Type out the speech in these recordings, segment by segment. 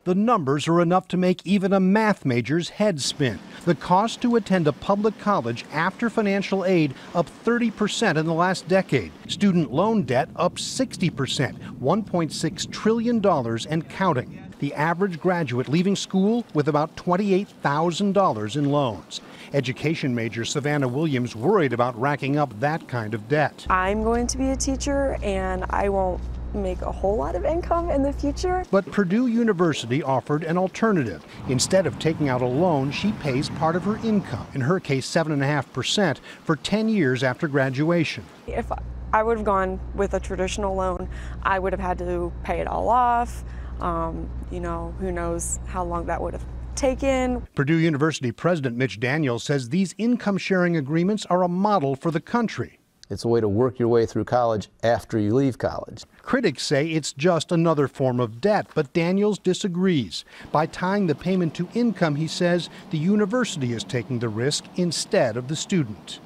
The numbers are enough to make even a math major's head spin. The cost to attend a public college after financial aid up 30% in the last decade. Student loan debt up 60%, $1.6 trillion and counting. The average graduate leaving school with about $28,000 in loans. Education major Savannah Williams worried about racking up that kind of debt. I'm going to be a teacher and I won't make a whole lot of income in the future. But Purdue University offered an alternative. Instead of taking out a loan, she pays part of her income, in her case 7.5%, for 10 years after graduation. If I would have gone with a traditional loan, I would have had to pay it all off. Who knows how long that would have taken. Purdue University President Mitch Daniels says these income-sharing agreements are a model for the country. It's a way to work your way through college after you leave college. Critics say it's just another form of debt, but Daniels disagrees. By tying the payment to income, he says the university is taking the risk instead of the student.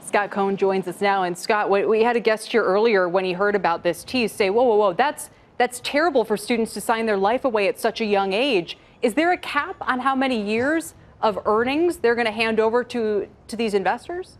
Scott Cohn joins us now. And Scott, we had a guest here earlier when he heard about this tease say, whoa, that's terrible for students to sign their life away at such a young age. Is there a cap on how many years of earnings they're going to hand over to these investors?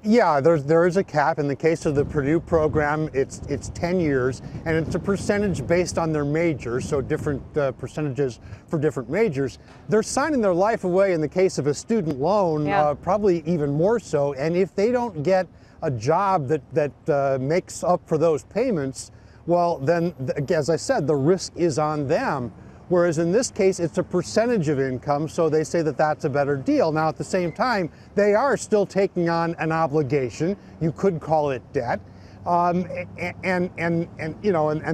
Yeah, there is a cap. In the case of the Purdue program, it's 10 years, and it's a percentage based on their major, so different percentages for different majors. They're signing their life away in the case of a student loan, probably even more so, and if they don't get a job that makes up for those payments, well, then, as I said, the risk is on them. Whereas in this case, it's a percentage of income, so they say that that's a better deal. Now, at the same time, they are still taking on an obligation. You could call it debt. And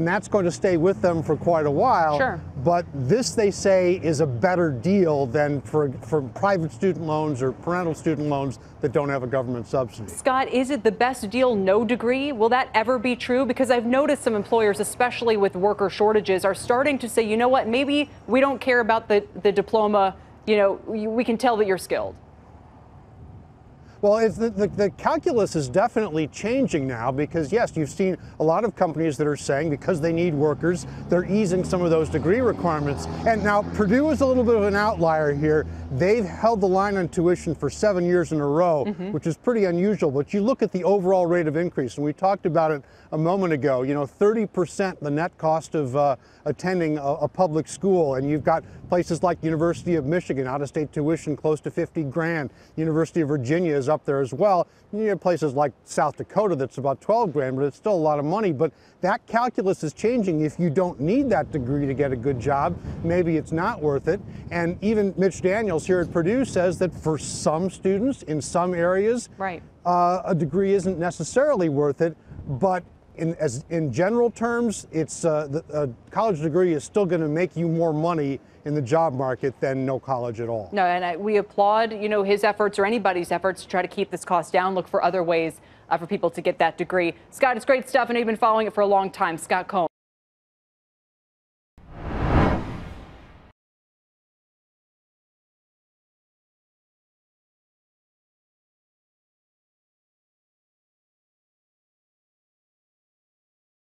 that's going to stay with them for quite a while. Sure. But this, they say, is a better deal than for private student loans or parental student loans that don't have a government subsidy. Scott, is it the best deal, no degree? Will that ever be true? Because I've noticed some employers, especially with worker shortages, are starting to say, you know what, maybe we don't care about the diploma. We can tell that you're skilled. Well, the calculus is definitely changing now because, yes, you've seen a lot of companies that are saying because they need workers, they're easing some of those degree requirements. And now Purdue is a little bit of an outlier here. They've held the line on tuition for 7 years in a row, which is pretty unusual. But you look at the overall rate of increase, and we talked about it a moment ago, 30% the net cost of attending a public school. And you've got places like University of Michigan, out-of-state tuition close to 50 grand. University of Virginia is up there as well. You have places like South Dakota that's about 12 grand, but it's still a lot of money. But that calculus is changing. If you don't need that degree to get a good job, maybe it's not worth it. And even Mitch Daniels here at Purdue says that for some students in some areas, a degree isn't necessarily worth it. But in general terms, it's a college degree is still going to make you more money in the job market than no college at all. No, and we applaud, his efforts or anybody's efforts to try to keep this cost down, look for other ways for people to get that degree. Scott, it's great stuff, and you've been following it for a long time. Scott Cohn.